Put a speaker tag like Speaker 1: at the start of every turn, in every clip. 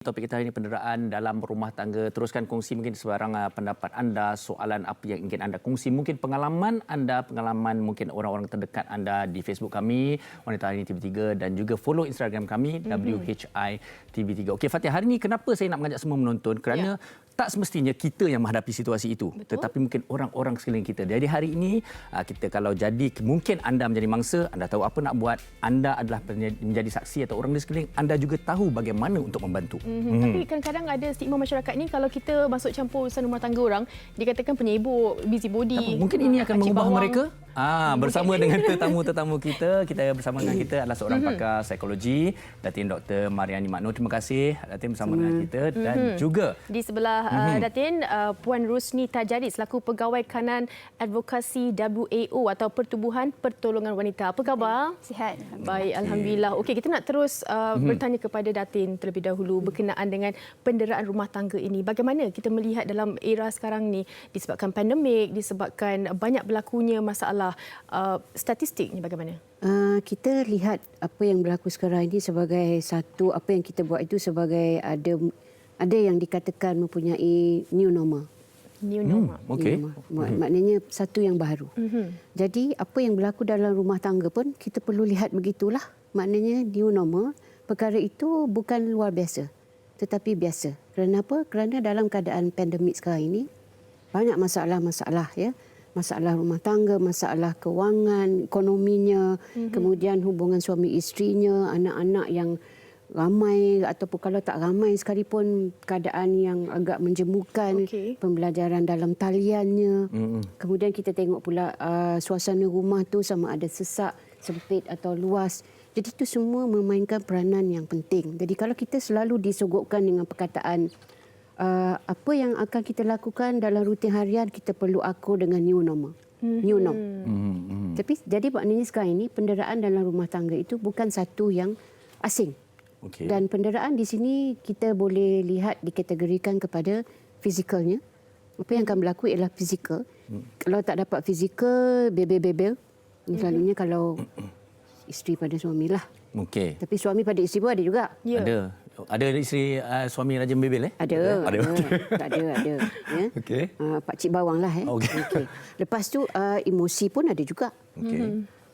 Speaker 1: topik kita hari ini penderaan dalam rumah tangga. Teruskan kongsi mungkin sebarang pendapat anda, soalan apa yang ingin anda kongsi. Mungkin pengalaman anda, pengalaman mungkin orang-orang terdekat anda di Facebook kami, Wanita Hari Ini TV3 dan juga follow Instagram kami, WHI TV3. Okey Fatia, hari ini kenapa saya nak mengajak semua menonton? Kerana tak semestinya kita yang menghadapi situasi itu. Betul. Tetapi mungkin orang-orang sekeliling kita. Jadi hari ini kita kalau jadi mungkin anda menjadi mangsa, anda tahu apa nak buat, anda adalah menjadi saksi atau orang di sekeliling, anda juga tahu bagaimana untuk membantu.
Speaker 2: Tapi kadang-kadang ada stigma masyarakat ni kalau kita masuk campur urusan rumah tangga orang, dikatakan penyibuk, busybody.
Speaker 1: Mungkin ini akan mengubah mereka. Bersama dengan tetamu-tetamu kita bersama dengan kita adalah seorang pakar psikologi, Datin Dr. Mariani Makno. Terima kasih Datin bersama dengan kita dan juga
Speaker 2: di sebelah Datin Puan Rusni Tajari selaku pegawai kanan advokasi WAO atau Pertubuhan Pertolongan Wanita. Apa khabar?
Speaker 3: Sihat.
Speaker 2: Baik, alhamdulillah. Okey, kita nak terus bertanya kepada Datin terlebih dahulu berkenaan dengan penderaan rumah tangga ini. Bagaimana kita melihat dalam era sekarang ni disebabkan pandemik, disebabkan banyak berlakunya masalah statistiknya bagaimana?
Speaker 3: Kita lihat apa yang berlaku sekarang ini sebagai satu, apa yang kita buat itu sebagai ada yang dikatakan mempunyai new normal.
Speaker 2: New normal.
Speaker 1: Okey.
Speaker 3: Maknanya satu yang baru. Jadi apa yang berlaku dalam rumah tangga pun kita perlu lihat begitulah. Maknanya new normal, perkara itu bukan luar biasa tetapi biasa. Kerana apa? Kerana dalam keadaan pandemik sekarang ini banyak masalah-masalah ya. Masalah rumah tangga, masalah kewangan, ekonominya, kemudian hubungan suami isterinya, anak-anak yang ramai ataupun kalau tak ramai sekalipun keadaan yang agak menjemukan, pembelajaran dalam taliannya. Kemudian kita tengok pula suasana rumah tu sama ada sesak, sempit atau luas. Jadi itu semua memainkan peranan yang penting. Jadi kalau kita selalu disogokkan dengan perkataan apa yang akan kita lakukan dalam rutin harian, kita perlu akur dengan new normal. New norm. Tapi jadi maknanya sekarang ini penderaan dalam rumah tangga itu bukan satu yang asing. Dan penderaan di sini kita boleh lihat dikategorikan kepada fizikalnya. Apa yang akan berlaku ialah fizikal. Kalau tak dapat fizikal, bebel-bebel. Selalunya kalau isteri pada suami lah. Tapi suami pada isteri pun ada juga.
Speaker 1: Ada isteri suami Raja Bebel
Speaker 3: Ada. Ada. Ya. Pak Cik Bawang lah. Lepas tu emosi pun ada juga.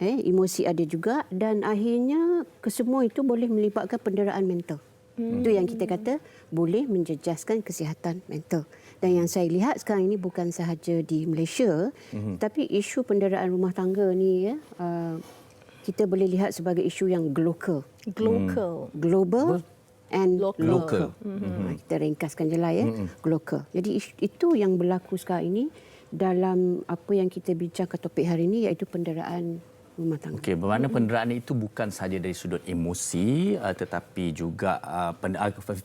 Speaker 3: Emosi ada juga dan akhirnya kesemua itu boleh melibatkan penderaan mental. Itu yang kita kata boleh menjejaskan kesihatan mental. Dan yang saya lihat sekarang ini bukan sahaja di Malaysia, tapi isu penderaan rumah tangga ni ya, kita boleh lihat sebagai isu yang global and local. Kita ringkaskan je lah ya, global. Jadi itu yang berlaku sekarang ini dalam apa yang kita bincangkan topik hari ini iaitu penderaan rumah tangga.
Speaker 1: Okey, bermakna penderaan itu bukan sahaja dari sudut emosi tetapi juga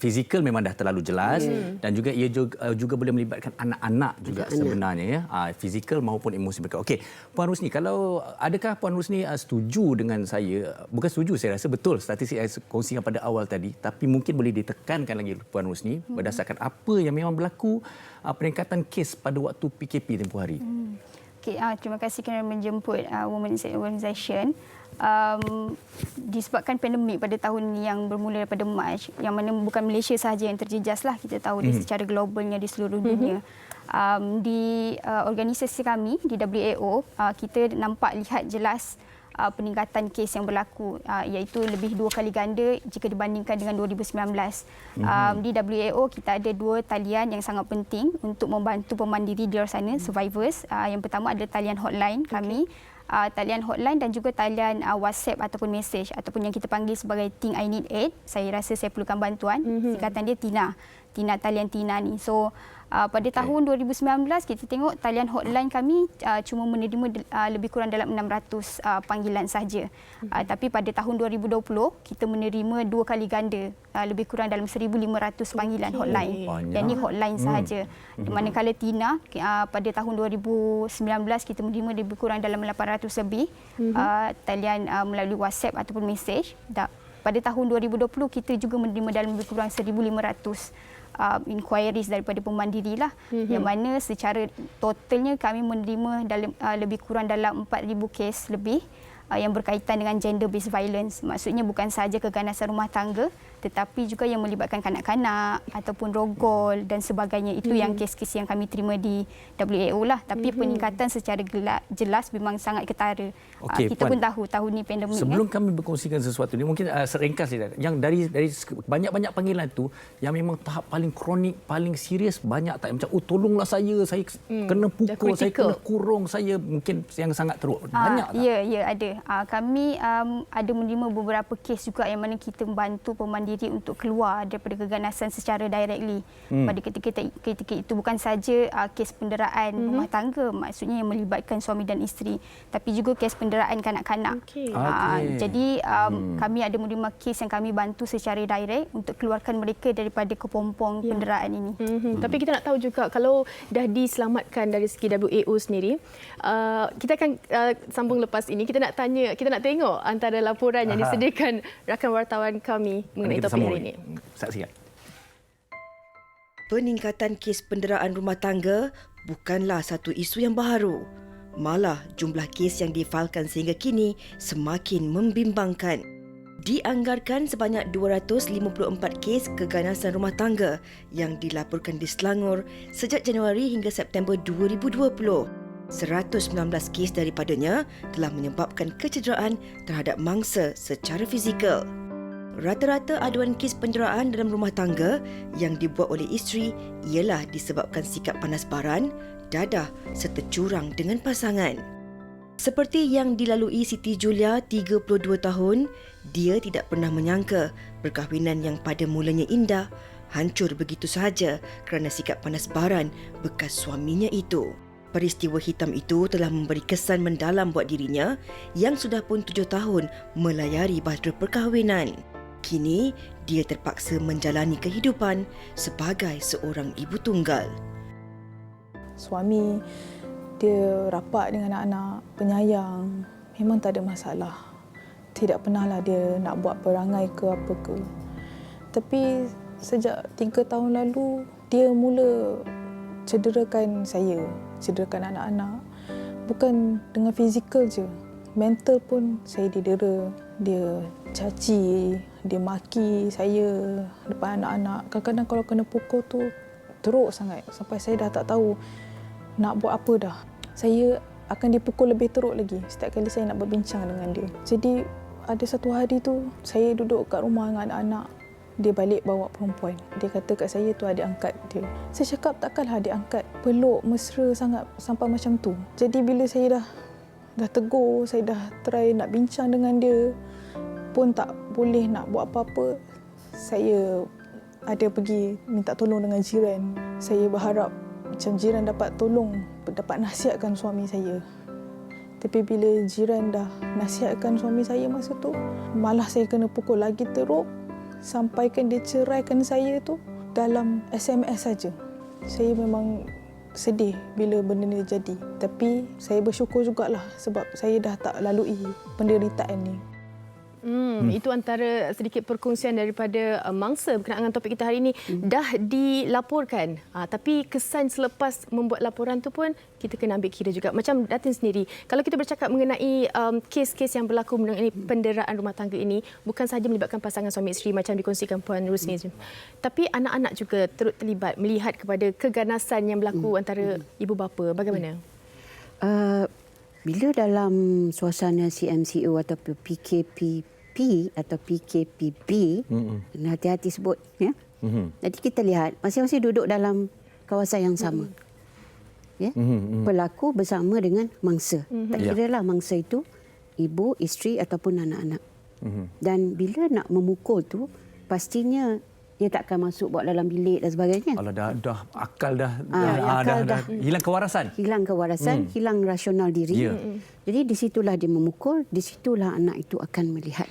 Speaker 1: fizikal memang dah terlalu jelas dan juga ia juga boleh melibatkan anak-anak juga sebenarnya ya, fizikal maupun emosi mereka. Okey, Puan Rusni, kalau adakah Puan Rusni setuju dengan saya? Bukan setuju, saya rasa betul statistik yang saya kongsikan pada awal tadi, tapi mungkin boleh ditekankan lagi Puan Rusni berdasarkan apa yang memang berlaku peningkatan kes pada waktu PKP tempoh hari.
Speaker 3: Okay, terima kasih kerana menjemput Women Organisation. Disebabkan pandemik pada tahun yang bermula daripada Mac, yang mana bukan Malaysia sahaja yang terjejas lah, kita tahu dia secara globalnya di seluruh dunia. Di organisasi kami, di WAO, kita nampak lihat jelas peningkatan kes yang berlaku, iaitu lebih 2 kali ganda jika dibandingkan dengan 2019. Di WAO kita ada 2 talian yang sangat penting untuk membantu pemandiri di luar sana, survivors. Yang pertama adalah talian hotline kami, talian hotline dan juga talian WhatsApp ataupun message ataupun yang kita panggil sebagai Think I Need Aid. Saya rasa saya perlukan bantuan. Singkatan dia TINA, talian TINA ni. So pada tahun 2019 kita tengok talian hotline kami cuma menerima lebih kurang dalam 600 panggilan sahaja. Tapi pada tahun 2020 kita menerima 2 kali ganda, lebih kurang dalam 1,500 panggilan hotline. Dan ini hotline sahaja. Manakala TINA pada tahun 2019 kita menerima lebih kurang dalam 800 lebih talian melalui WhatsApp ataupun message. Pada tahun 2020 kita juga menerima dalam lebih kurang 1,500 inquiries daripada pemandiri lah, yang mana secara totalnya kami menerima dalam lebih kurang dalam 4,000 kes lebih yang berkaitan dengan gender based violence. Maksudnya bukan sahaja keganasan rumah tangga tetapi juga yang melibatkan kanak-kanak ataupun rogol dan sebagainya. Itu yang kes-kes yang kami terima di WAO lah. Tapi peningkatan secara jelas memang sangat ketara.
Speaker 1: Okey,
Speaker 3: Kita
Speaker 1: Puan,
Speaker 3: pun tahu tahun ni pandemik.
Speaker 1: sebelum kami berkongsikan sesuatu ni, mungkin seringkas saja. Yang dari banyak-banyak panggilan tu, yang memang tahap paling kronik, paling serius, banyak tak? Macam, tolonglah saya kena pukul, saya kena kurung, saya mungkin yang sangat teruk. Banyak tak?
Speaker 3: Ya, ada. Kami ada menerima beberapa kes juga yang mana kita membantu pemandiri untuk keluar daripada keganasan secara directly. Pada ketika itu bukan saja kes penderaan rumah tangga, maksudnya yang melibatkan suami dan isteri, tapi juga kes penderaan kanak-kanak. Jadi kami ada menerima kes yang kami bantu secara direct untuk keluarkan mereka daripada kepompong penderaan ini.
Speaker 2: Tapi kita nak tahu juga, kalau dah diselamatkan dari segi WAO sendiri, kita akan sambung lepas ini. Kita nak tengok antara laporan yang disediakan rakan wartawan kami mengenai topik hari ini.
Speaker 1: Saksikan.
Speaker 4: Peningkatan kes penderaan rumah tangga bukanlah satu isu yang baharu. Malah jumlah kes yang difailkan sehingga kini semakin membimbangkan. Dianggarkan sebanyak 254 kes keganasan rumah tangga yang dilaporkan di Selangor sejak Januari hingga September 2020. 119 kes daripadanya telah menyebabkan kecederaan terhadap mangsa secara fizikal. Rata-rata aduan kes penderaan dalam rumah tangga yang dibuat oleh isteri ialah disebabkan sikap panas baran, dadah serta curang dengan pasangan. Seperti yang dilalui Siti Julia, 32 tahun, dia tidak pernah menyangka perkahwinan yang pada mulanya indah hancur begitu sahaja kerana sikap panas baran bekas suaminya itu. Peristiwa hitam itu telah memberi kesan mendalam buat dirinya yang sudah pun 7 tahun melayari bahtera perkahwinan. Kini, dia terpaksa menjalani kehidupan sebagai seorang ibu tunggal.
Speaker 5: Suami dia rapat dengan anak-anak, penyayang, memang tak ada masalah. Tidak pernahlah dia nak buat perangai ke apa ke. Tapi sejak 3 tahun lalu, dia mula cederakan saya, cederakan anak-anak. Bukan dengan fizikal je, mental pun saya didera. Dia caci, dia maki saya depan anak-anak. Kadang-kadang kalau kena pukul tu teruk sangat sampai saya dah tak tahu nak buat apa dah. Saya akan dipukul lebih teruk lagi setiap kali saya nak berbincang dengan dia. Jadi ada satu hari tu saya duduk kat rumah dengan anak-anak. Dia balik bawa perempuan. Dia kata kat saya tu adik angkat dia. Saya cakap takkanlah adik angkat. Peluk mesra sangat sampai macam tu. Jadi bila saya dah tegur, saya dah try nak bincang dengan dia, pun tak boleh nak buat apa-apa. Saya ada pergi minta tolong dengan jiran. Saya berharap macam jiran dapat tolong, dapat nasihatkan suami saya. Tapi bila jiran dah nasihatkan suami saya masa tu, malah saya kena pukul lagi teruk. Sampaikan dia ceraikan saya tu dalam SMS saja. Saya memang sedih bila benda ni jadi. Tapi saya bersyukur jugalah sebab saya dah tak lalui penderitaan ni.
Speaker 2: Itu antara sedikit perkongsian daripada mangsa berkenaan dengan topik kita hari ini. Dah dilaporkan, tapi kesan selepas membuat laporan tu pun kita kena ambil kira juga. Macam Datin sendiri, kalau kita bercakap mengenai kes-kes yang berlaku mengenai penderaan rumah tangga ini, bukan sahaja melibatkan pasangan suami isteri macam dikongsikan Puan Rusni, tapi anak-anak juga turut terlibat melihat kepada keganasan yang berlaku antara ibu bapa. Bagaimana?
Speaker 6: Bila dalam suasana CMCO atau PKPP atau PKPB, hati-hati sebut, ya. Jadi kita lihat masing-masing duduk dalam kawasan yang sama, ya. Pelaku bersama dengan mangsa. Tak kiralah mangsa itu ibu, isteri ataupun anak-anak. Dan bila nak memukul tu, pastinya dia tak akan masuk buat dalam bilik dan sebagainya.
Speaker 1: Kalau dah akal dah hilang kewarasan.
Speaker 6: Hilang kewarasan, hilang rasional diri. Jadi di situlah dia memukul, di situlah anak itu akan melihat.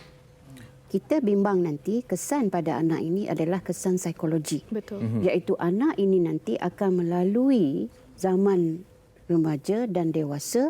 Speaker 6: Kita bimbang nanti kesan pada anak ini adalah kesan psikologi.
Speaker 2: Betul.
Speaker 6: Iaitu anak ini nanti akan melalui zaman remaja dan dewasa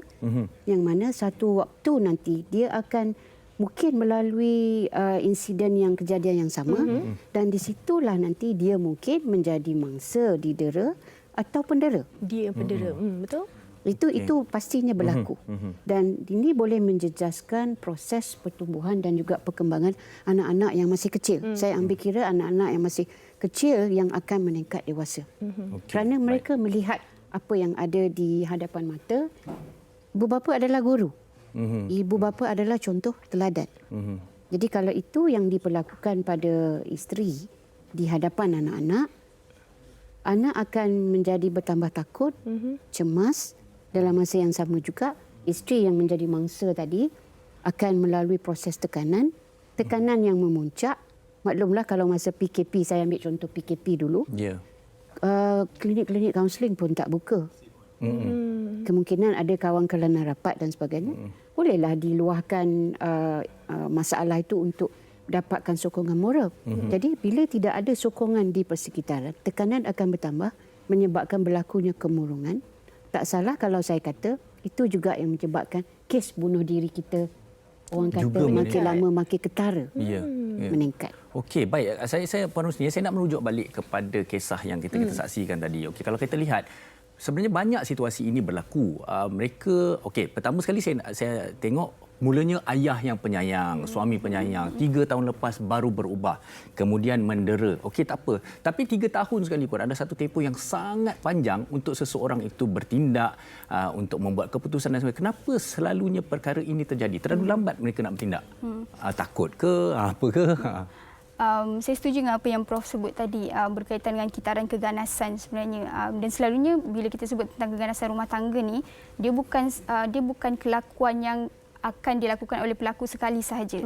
Speaker 6: yang mana satu waktu nanti dia akan mungkin melalui insiden yang kejadian yang sama dan di situlah nanti dia mungkin menjadi mangsa didera atau pendera.
Speaker 2: Dia pendera, betul?
Speaker 6: Itu pastinya berlaku. Dan ini boleh menjejaskan proses pertumbuhan dan juga perkembangan anak-anak yang masih kecil. Saya ambil kira anak-anak yang masih kecil yang akan meningkat dewasa. Kerana mereka melihat apa yang ada di hadapan mata. Ibu bapa adalah guru. Ibu bapa adalah contoh teladan. Jadi kalau itu yang diperlakukan pada isteri di hadapan anak-anak, anak akan menjadi bertambah takut, cemas. Dalam masa yang sama juga, isteri yang menjadi mangsa tadi akan melalui proses tekanan yang memuncak. Maklumlah kalau masa PKP, saya ambil contoh PKP dulu, klinik-klinik kaunseling pun tak buka. Kemungkinan ada kawan kelana rapat dan sebagainya. Bolehlah diluahkan masalah itu untuk dapatkan sokongan moral. Jadi bila tidak ada sokongan di persekitaran, tekanan akan bertambah, menyebabkan berlakunya kemurungan. Tak salah kalau saya kata itu juga yang menyebabkan kes bunuh diri kita, orang kata
Speaker 1: juga
Speaker 6: makin lama makin ketara, meningkat.
Speaker 1: Okey, baik. Saya Puan Husni, saya nak merujuk balik kepada kisah yang kita saksikan tadi. Okey, kalau kita lihat sebenarnya banyak situasi ini berlaku. Mereka, okey, pertama sekali saya tengok mulanya ayah yang penyayang, suami penyayang. 3 tahun lepas baru berubah. Kemudian mendera. Okey, tak apa. Tapi 3 tahun sekalipun ada satu tempoh yang sangat panjang untuk seseorang itu bertindak, untuk membuat keputusan dan sebagainya. Kenapa selalunya perkara ini terjadi? Terlalu lambat mereka nak bertindak? Takut ke? Apa ke?
Speaker 3: Saya setuju dengan apa yang Prof sebut tadi berkaitan dengan kitaran keganasan sebenarnya. Dan selalunya bila kita sebut tentang keganasan rumah tangga ni, dia bukan kelakuan yang akan dilakukan oleh pelaku sekali sahaja.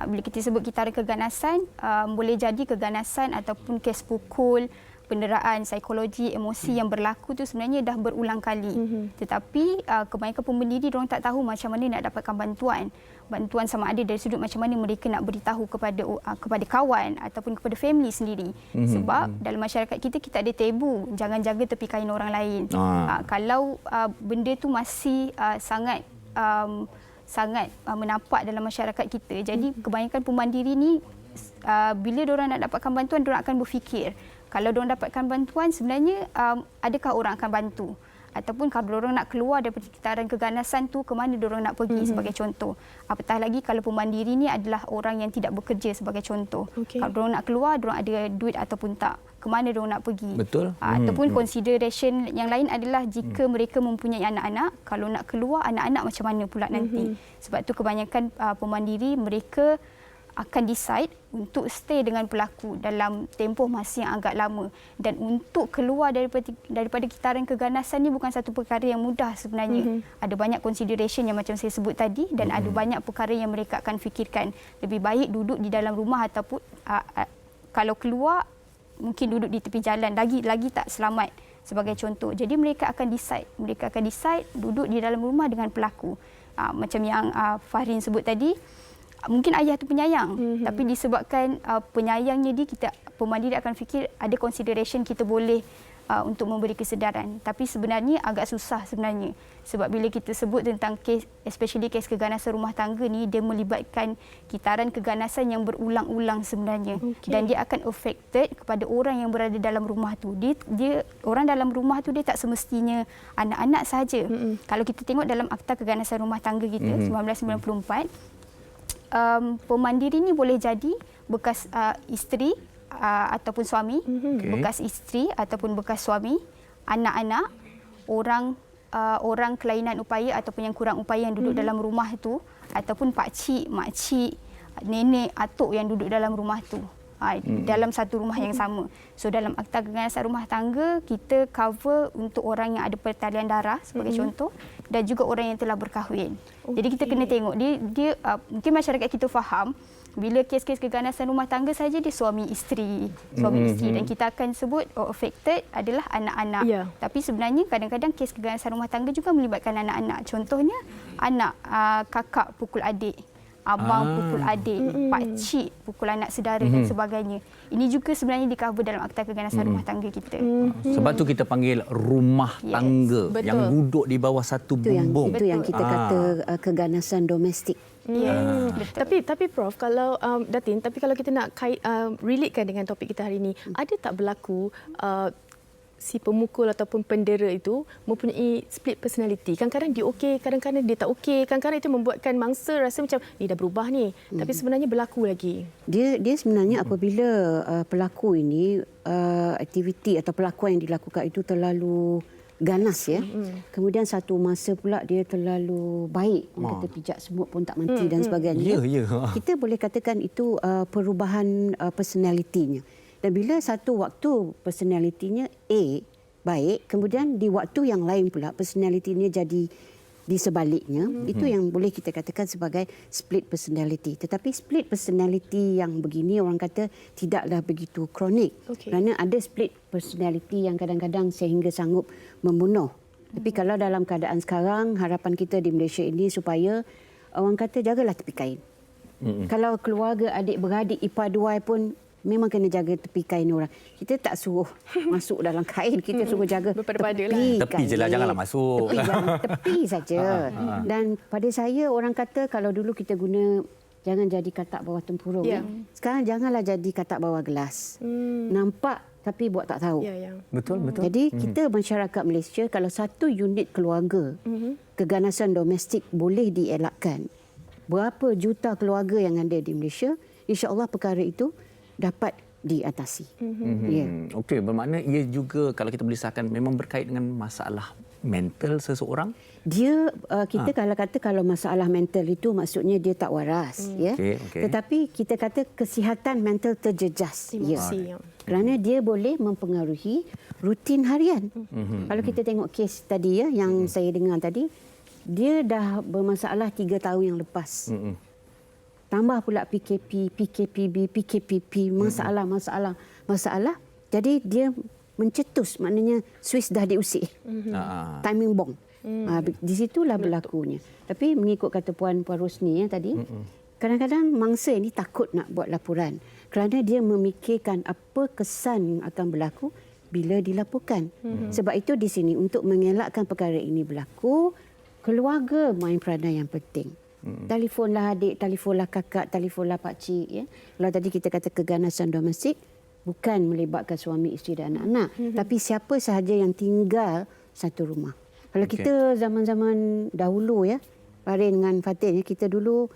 Speaker 3: Bila kita sebut kitaran keganasan, boleh jadi keganasan ataupun kes pukul, penderaan, psikologi, emosi yang berlaku tu sebenarnya dah berulang kali. Tetapi kebanyakan pemberdiri diorang tak tahu macam mana nak dapatkan bantuan. Bantuan sama ada dari sudut macam mana mereka nak beritahu kepada kawan ataupun kepada family sendiri. Sebab dalam masyarakat kita ada tabu, jangan jaga tepi kain orang lain. Kalau benda tu masih sangat menampak dalam masyarakat kita. Jadi kebanyakan pemandiri ni bila diorang nak dapatkan bantuan, diorang akan berfikir, kalau diorang dapatkan bantuan sebenarnya adakah orang akan bantu? Ataupun kalau diorang nak keluar daripada sekitaran keganasan tu, ke mana diorang nak pergi sebagai contoh. Apatah lagi kalau pemandiri ni adalah orang yang tidak bekerja sebagai contoh. Kalau diorang nak keluar, diorang ada duit ataupun tak, ke mana diorang nak pergi.
Speaker 1: Betul.
Speaker 3: Ataupun consideration yang lain adalah jika mereka mempunyai anak-anak, kalau nak keluar anak-anak macam mana pula nanti. Sebab tu kebanyakan pemandiri mereka akan decide untuk stay dengan pelaku dalam tempoh masa yang agak lama. Dan untuk keluar daripada kitaran keganasan ni bukan satu perkara yang mudah sebenarnya. Ada banyak consideration yang macam saya sebut tadi dan ada banyak perkara yang mereka akan fikirkan. Lebih baik duduk di dalam rumah ataupun kalau keluar mungkin duduk di tepi jalan, lagi tak selamat sebagai contoh. Jadi mereka akan decide duduk di dalam rumah dengan pelaku. Macam yang Fahrin sebut tadi, mungkin ayah tu penyayang, tapi disebabkan penyayangnya kita pemandiri akan fikir ada consideration kita boleh untuk memberi kesedaran. Tapi sebenarnya agak susah sebenarnya. Sebab bila kita sebut tentang kes, especially kes keganasan rumah tangga ni, dia melibatkan kitaran keganasan yang berulang-ulang sebenarnya. Dan dia akan affected kepada orang yang berada dalam rumah tu. Dia orang dalam rumah tu dia tak semestinya anak-anak sahaja. Kalau kita tengok dalam Akta Keganasan Rumah Tangga kita 1994, pemandiri ni boleh jadi bekas isteri ataupun suami, bekas isteri ataupun bekas suami, anak-anak, orang kelainan upaya ataupun yang kurang upaya yang duduk dalam rumah tu, ataupun pakcik, makcik, nenek, atuk yang duduk dalam rumah tu. Dalam satu rumah yang sama. So dalam Akta Keganasan Rumah Tangga kita cover untuk orang yang ada pertalian darah sebagai contoh, dan juga orang yang telah berkahwin. Jadi kita kena tengok dia mungkin masyarakat kita faham bila kes-kes keganasan rumah tangga saja dia suami isteri dan kita akan sebut affected adalah anak-anak. Tapi sebenarnya kadang-kadang kes keganasan rumah tangga juga melibatkan anak-anak. Contohnya anak kakak pukul adik, abang pukul adik, pakcik pukul anak saudara dan sebagainya. Ini juga sebenarnya di-cover dalam Akta Keganasan Rumah Tangga kita.
Speaker 1: Sebab tu kita panggil rumah tangga yang duduk di bawah satu bumbung.
Speaker 6: Itu yang kita kata keganasan domestik.
Speaker 2: Tapi Prof, kalau kalau kita nak relatekan dengan topik kita hari ini, ada tak berlaku si pemukul ataupun pendera itu mempunyai split personality. Kadang-kadang dia okey, kadang-kadang dia tak okey. Kadang-kadang itu membuatkan mangsa rasa macam ni dah berubah ni. Tapi sebenarnya berlaku lagi.
Speaker 6: Dia sebenarnya apabila pelaku ini aktiviti atau pelakuan yang dilakukan itu terlalu ganas ya. Kemudian satu masa pula dia terlalu baik. Orang kata pijak semut pun tak mati dan sebagainya.
Speaker 1: Ya.
Speaker 6: Kita boleh katakan itu perubahan personalitinya. Dan bila satu waktu personalitinya A baik, kemudian di waktu yang lain pula personalitinya jadi di sebaliknya, itu yang boleh kita katakan sebagai split personality. Tetapi split personality yang begini orang kata tidaklah begitu kronik. Kerana ada split personality yang kadang-kadang sehingga sanggup membunuh. Tapi kalau dalam keadaan sekarang, harapan kita di Malaysia ini supaya orang kata jagalah tepi kain. Kalau keluarga, adik-beradik, ipar duai pun memang kena jaga tepi kain orang. Kita tak suruh masuk dalam kain, kita suruh jaga
Speaker 1: tepi je lah, janganlah masuk.
Speaker 6: Tepi saja. Dan pada saya orang kata kalau dulu kita guna jangan jadi katak bawah tempurung. Sekarang janganlah jadi katak bawah gelas. Nampak tapi buat tak tahu.
Speaker 1: Betul.
Speaker 6: Jadi kita masyarakat Malaysia kalau satu unit keluarga keganasan domestik boleh dielakkan. Berapa juta keluarga yang ada di Malaysia, insya-Allah perkara itu dapat diatasi.
Speaker 1: Okey, bermakna ia juga kalau kita boleh sahkan memang berkait dengan masalah mental seseorang.
Speaker 6: Dia kita kalau masalah mental itu maksudnya dia tak waras ya. Tetapi kita kata kesihatan mental terjejas. Kerana dia boleh mempengaruhi rutin harian. Kalau kita tengok kes tadi ya yang saya dengar tadi, dia dah bermasalah 3 tahun yang lepas. Tambah pula PKP, PKPB, PKPP, masalah. Jadi dia mencetus, maknanya Swiss dah diusik. Timing bomb. Di situlah berlakunya. Tapi mengikut kata Puan Rosni tadi, kadang-kadang mangsa ini takut nak buat laporan. Kerana dia memikirkan apa kesan yang akan berlaku bila dilaporkan. Sebab itu di sini untuk mengelakkan perkara ini berlaku, keluarga main peranan yang penting. Telefonlah adik, telefonlah kakak, telefonlah pakcik. Ya. Kalau tadi kita kata keganasan domestik, bukan melibatkan suami, isteri dan anak-anak. Tapi siapa sahaja yang tinggal satu rumah. Kalau kita zaman-zaman dahulu, ya, Farin dengan Fatin, ya, kita dulu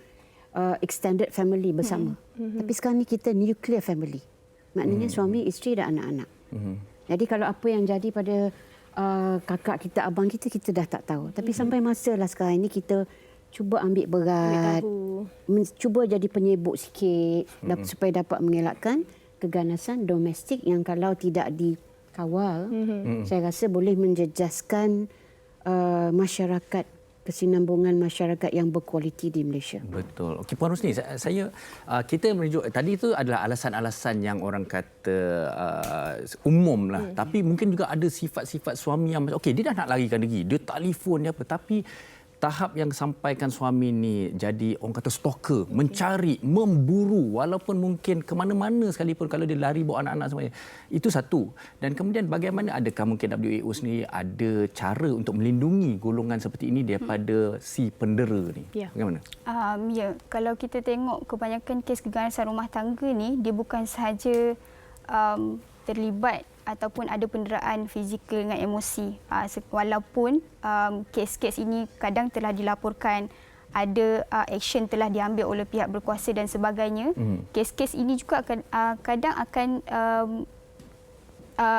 Speaker 6: extended family bersama. Tapi sekarang ni kita nuclear family. Maknanya suami, isteri dan anak-anak. Jadi kalau apa yang jadi pada kakak kita, abang kita, kita dah tak tahu. Tapi sampai masa lah sekarang ini kita cuba ambil berat, cuba jadi penyebuk sikit supaya dapat mengelakkan keganasan domestik yang kalau tidak dikawal, saya rasa boleh menjejaskan masyarakat, kesinambungan masyarakat yang berkualiti di Malaysia.
Speaker 1: Betul. Okey, Puan Rosni, kita merujuk tadi itu adalah alasan-alasan yang orang kata umum lah. Tapi mungkin juga ada sifat-sifat suami yang okey, dia dah nak larikan diri, dia telefon dia apa, tapi tahap yang sampaikan suami ni jadi orang kata stalker, mencari, memburu walaupun mungkin ke mana-mana sekalipun kalau dia lari bawa anak-anak semuanya. Itu satu. Dan kemudian bagaimana adakah mungkin WHO sendiri ada cara untuk melindungi golongan seperti ini daripada si pendera ni? Bagaimana?
Speaker 3: Ya, kalau kita tengok kebanyakan kes keganasan rumah tangga ni dia bukan sahaja terlibat ataupun ada penderaan fizikal dengan emosi. Walaupun kes-kes ini kadang telah dilaporkan, ada action telah diambil oleh pihak berkuasa dan sebagainya, kes-kes ini juga kadang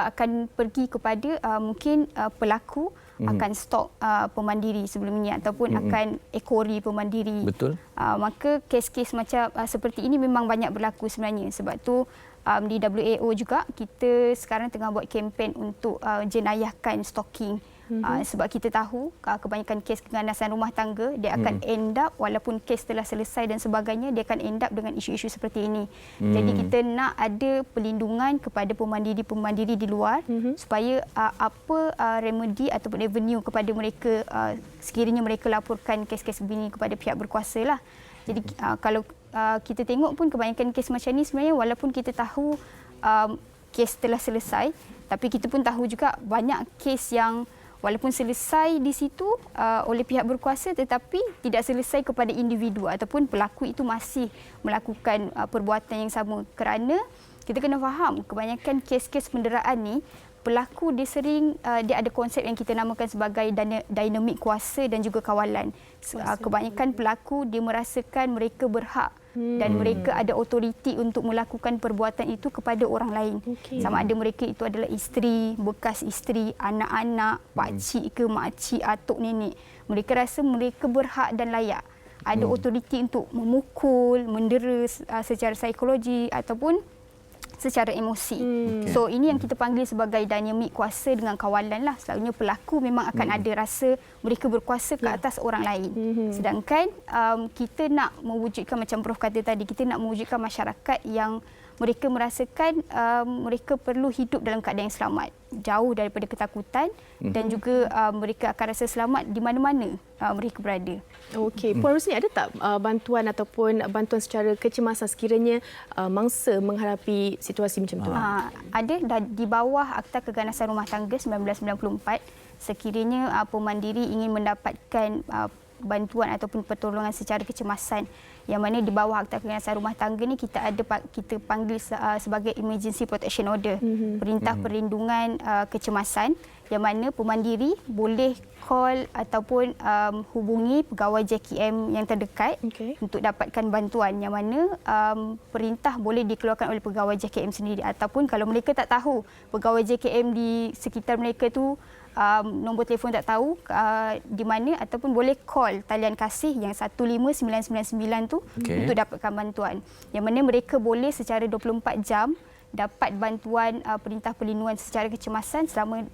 Speaker 3: akan pergi kepada mungkin pelaku akan stalk pemandiri sebelumnya ataupun akan ekori pemandiri.
Speaker 1: Betul.
Speaker 3: Maka kes-kes macam seperti ini memang banyak berlaku sebenarnya. Sebab tu di WHO juga kita sekarang tengah buat kempen untuk jenayahkan stalking. Sebab kita tahu kebanyakan kes keganasan rumah tangga dia akan end up, walaupun kes telah selesai dan sebagainya, dia akan end up dengan isu-isu seperti ini. Jadi kita nak ada perlindungan kepada pemandiri-pemandiri di luar supaya apa remedi ataupun avenue kepada mereka sekiranya mereka laporkan kes-kes begini kepada pihak berkuasa lah. Jadi kalau kita tengok pun kebanyakan kes macam ni sebenarnya walaupun kita tahu kes telah selesai, tapi kita pun tahu juga banyak kes yang walaupun selesai di situ oleh pihak berkuasa tetapi tidak selesai kepada individu ataupun pelaku itu masih melakukan perbuatan yang sama kerana kita kena faham kebanyakan kes-kes penderaan ni pelaku dia sering dia ada konsep yang kita namakan sebagai dinamik kuasa dan juga kawalan. Kebanyakan pelaku dia merasakan mereka berhak dan mereka ada otoriti untuk melakukan perbuatan itu kepada orang lain. Sama ada mereka itu adalah isteri, bekas isteri, anak-anak, pakcik ke makcik, atuk nenek. Mereka rasa mereka berhak dan layak. Ada otoriti untuk memukul, mendera secara psikologi ataupun secara emosi. So ini yang kita panggil sebagai dinamik kuasa dengan kawalan lah. Selalunya pelaku memang akan ada rasa mereka berkuasa ke atas orang lain. Sedangkan kita nak mewujudkan macam Prof kata tadi, kita nak mewujudkan masyarakat yang mereka merasakan mereka perlu hidup dalam keadaan yang selamat, jauh daripada ketakutan dan juga mereka akan rasa selamat di mana-mana mereka berada.
Speaker 2: Okey, Puan Rusni, ada tak bantuan ataupun bantuan secara kecemasan sekiranya mangsa menghadapi situasi macam tu?
Speaker 3: Ada di bawah Akta Keganasan Rumah Tangga 1994, sekiranya pemandiri ingin mendapatkan bantuan ataupun pertolongan secara kecemasan, yang mana di bawah Akta Keganasan Rumah Tangga ni kita panggil sebagai Emergency Protection Order, Perintah Perlindungan Kecemasan, yang mana pemandiri boleh call ataupun hubungi pegawai JKM yang terdekat untuk dapatkan bantuan, yang mana perintah boleh dikeluarkan oleh pegawai JKM sendiri, ataupun kalau mereka tak tahu pegawai JKM di sekitar mereka tu nombor telefon tak tahu di mana, ataupun boleh call talian kasih yang 15999 tu untuk dapatkan bantuan, yang mana mereka boleh secara 24 jam dapat bantuan perintah perlindungan secara kecemasan selama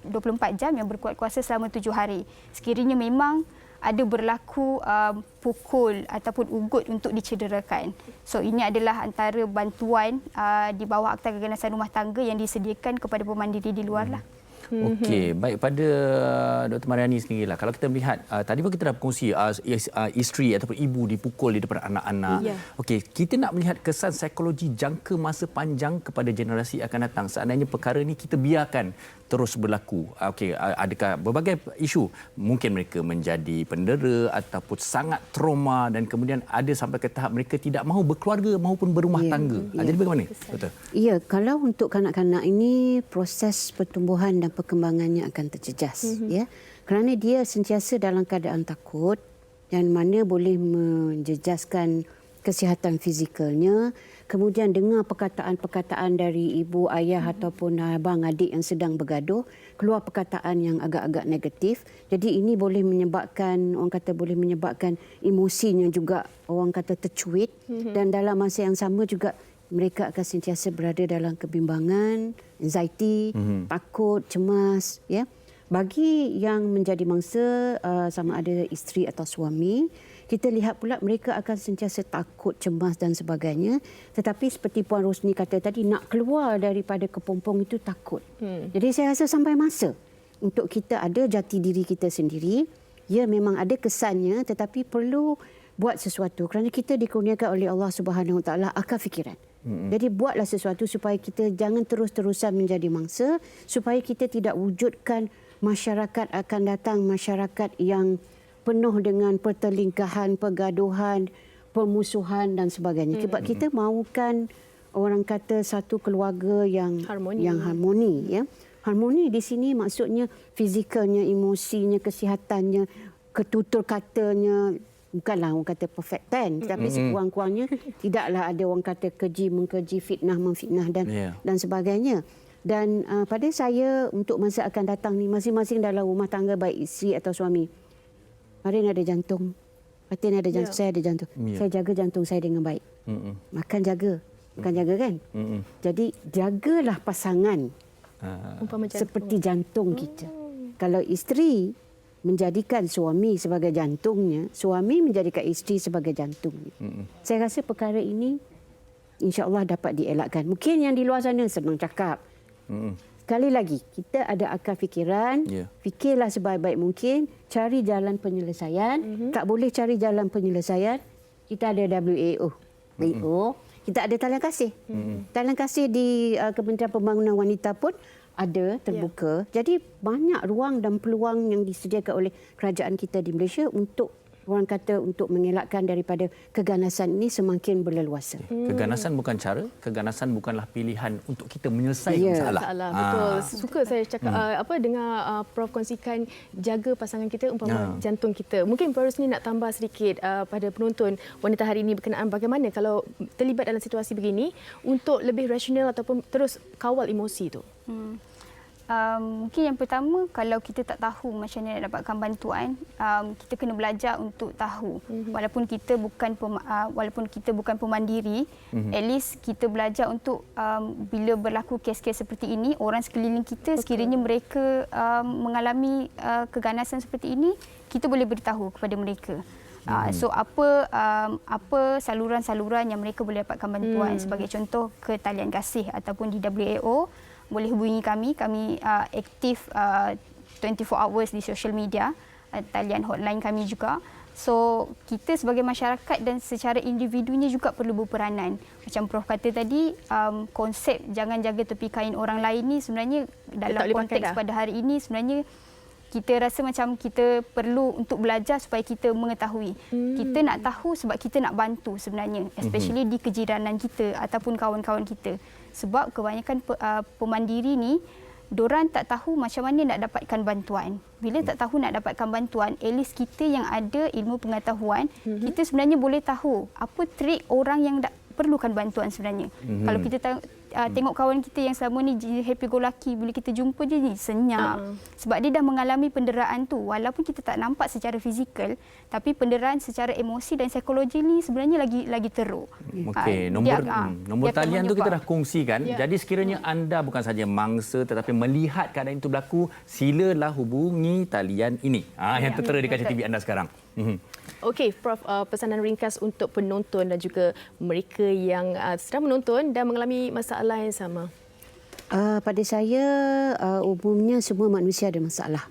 Speaker 3: 24 jam yang berkuat kuasa selama 7 hari. Sekiranya memang ada berlaku pukul ataupun ugut untuk dicederakan. So ini adalah antara bantuan di bawah Akta Keganasan Rumah Tangga yang disediakan kepada pemandiri di luar lah.
Speaker 1: Okey, baik, pada Dr. Mariani sendirilah. Kalau kita melihat tadi pun kita dah berkongsi isteri ataupun ibu dipukul di depan anak-anak. Okey, kita nak melihat kesan psikologi jangka masa panjang kepada generasi akan datang. Seandainya perkara ini kita biarkan terus berlaku. Okey, adakah berbagai isu, mungkin mereka menjadi pendera ataupun sangat trauma dan kemudian ada sampai ke tahap mereka tidak mahu berkeluarga maupun berumah tangga. Jadi bagaimana? Betul.
Speaker 6: Ya, kalau untuk kanak-kanak ini proses pertumbuhan dan perkembangannya akan terjejas, ya, kerana dia sentiasa dalam keadaan takut yang mana boleh menjejaskan kesihatan fizikalnya. Kemudian dengar perkataan-perkataan dari ibu, ayah ataupun abang adik yang sedang bergaduh, keluar perkataan yang agak-agak negatif. Jadi ini boleh menyebabkan, orang kata boleh menyebabkan emosinya juga orang kata tercuit, dan dalam masa yang sama juga mereka akan sentiasa berada dalam kebimbangan, anxiety, takut, cemas, ya. Bagi yang menjadi mangsa sama ada isteri atau suami, kita lihat pula mereka akan sentiasa takut, cemas dan sebagainya. Tetapi seperti Puan Rosni kata tadi, nak keluar daripada kepompong itu takut. Jadi saya rasa sampai masa untuk kita ada jati diri kita sendiri. Ya, memang ada kesannya, tetapi perlu buat sesuatu kerana kita dikurniakan oleh Allah Subhanahu Wa Taala akal fikiran. Jadi buatlah sesuatu supaya kita jangan terus-terusan menjadi mangsa, supaya kita tidak wujudkan masyarakat akan datang, masyarakat yang penuh dengan pertelingkahan, pergaduhan, permusuhan dan sebagainya. Sebab kita mahukan orang kata satu keluarga yang harmoni, ya. Harmoni di sini maksudnya fizikalnya, emosinya, kesihatannya, ketutur katanya. Bukanlah orang kata perfect 10, tapi sekurang-kurangnya tidaklah ada orang kata keji, mengkeji, fitnah, memfitnah dan sebagainya. Dan pada saya untuk masa akan datang ni, masing-masing dalam rumah tangga baik isteri atau suami, Marin ada jantung, Fatin ada jantung, saya ada jantung. Saya jaga jantung saya dengan baik. Makan jaga, kan? Jadi jagalah pasangan seperti jantung kita. Kalau isteri menjadikan suami sebagai jantungnya, suami menjadikan isteri sebagai jantungnya. Saya rasa perkara ini insya-Allah dapat dielakkan. Mungkin yang di luar sana senang cakap. Sekali lagi, kita ada akal fikiran, fikirlah sebaik-baik mungkin, cari jalan penyelesaian. Tak boleh cari jalan penyelesaian, kita ada WAO. Kita ada talian kasih. Talian kasih di Kementerian Pembangunan Wanita pun ada terbuka. Jadi banyak ruang dan peluang yang disediakan oleh kerajaan kita di Malaysia untuk orang kata untuk mengelakkan daripada keganasan ini semakin berleluasa.
Speaker 1: Keganasan bukan cara, keganasan bukanlah pilihan untuk kita menyelesaikan masalah.
Speaker 2: Betul. Suka saya cakap dengar Prof kongsikan jaga pasangan kita umpama jantung kita. Mungkin Prof Rusni nak tambah sedikit pada penonton wanita hari ini berkenaan bagaimana kalau terlibat dalam situasi begini untuk lebih rasional ataupun terus kawal emosi tu.
Speaker 3: Mungkin yang pertama, kalau kita tak tahu macam mana nak dapatkan bantuan, kita kena belajar untuk tahu. Walaupun kita bukan pemandiri, at least kita belajar untuk bila berlaku kes-kes seperti ini, orang sekeliling kita sekiranya mereka mengalami keganasan seperti ini, kita boleh beritahu kepada mereka. So apa saluran-saluran yang mereka boleh dapatkan bantuan, sebagai contoh ke talian kasih ataupun di WAO, boleh hubungi kami aktif 24 hours di social media, talian hotline kami juga. So kita sebagai masyarakat dan secara individunya juga perlu berperanan. Macam Prof kata tadi, konsep jangan jaga tepi kain orang lain ni sebenarnya dalam konteks pada hari ini sebenarnya kita rasa macam kita perlu untuk belajar supaya kita mengetahui. Kita nak tahu sebab kita nak bantu sebenarnya, especially di kejiranan kita ataupun kawan-kawan kita. Sebab kebanyakan pemandiri ni, diorang tak tahu macam mana nak dapatkan bantuan. Bila tak tahu nak dapatkan bantuan, at least kita yang ada ilmu pengetahuan, kita sebenarnya boleh tahu apa trik orang yang perlukan bantuan sebenarnya. Kalau kita tengok kawan kita yang selama ni happy go lucky, bila kita jumpa dia ni senyap. Sebab dia dah mengalami penderaan tu. Walaupun kita tak nampak secara fizikal, tapi penderaan secara emosi dan psikologi ni sebenarnya lagi teruk.
Speaker 1: Okey, nombor talian tu kita dah kongsikan. Jadi sekiranya anda bukan saja mangsa tetapi melihat keadaan itu berlaku, silalah hubungi talian ini. Yang tertera di kaca TV anda sekarang.
Speaker 2: Okey, Prof, pesanan ringkas untuk penonton dan juga mereka yang sedang menonton dan mengalami masalah yang sama.
Speaker 6: Pada saya, umumnya semua manusia ada masalah.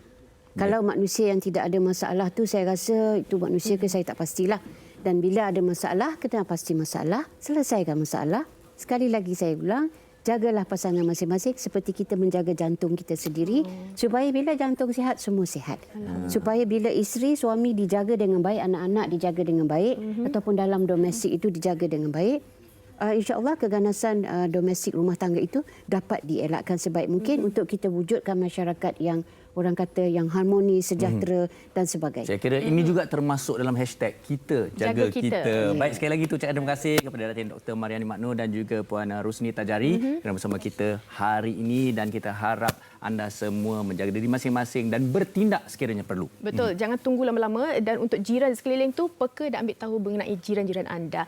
Speaker 6: Kalau manusia yang tidak ada masalah tu, saya rasa itu manusia ke saya tak pastilah. Dan bila ada masalah, kena pasti masalah, selesaikan masalah. Sekali lagi saya ulang, jagalah pasangan masing-masing seperti kita menjaga jantung kita sendiri, supaya bila jantung sihat, semua sihat. Supaya bila isteri, suami dijaga dengan baik, anak-anak dijaga dengan baik, ataupun dalam domestik itu dijaga dengan baik. InsyaAllah keganasan domestik rumah tangga itu dapat dielakkan sebaik mungkin untuk kita wujudkan masyarakat yang orang kata yang harmonis, sejahtera dan sebagainya.
Speaker 1: Saya kira ini juga termasuk dalam hashtag kita jaga kita. Baik, sekali lagi ucapkan terima kasih kepada Datin Dr. Mariani Magno dan juga Puan Rusni Tajari kerana bersama kita hari ini, dan kita harap anda semua menjaga diri masing-masing dan bertindak sekiranya perlu.
Speaker 2: Betul, jangan tunggu lama-lama, dan untuk jiran sekeliling tu peka dan ambil tahu mengenai jiran-jiran anda.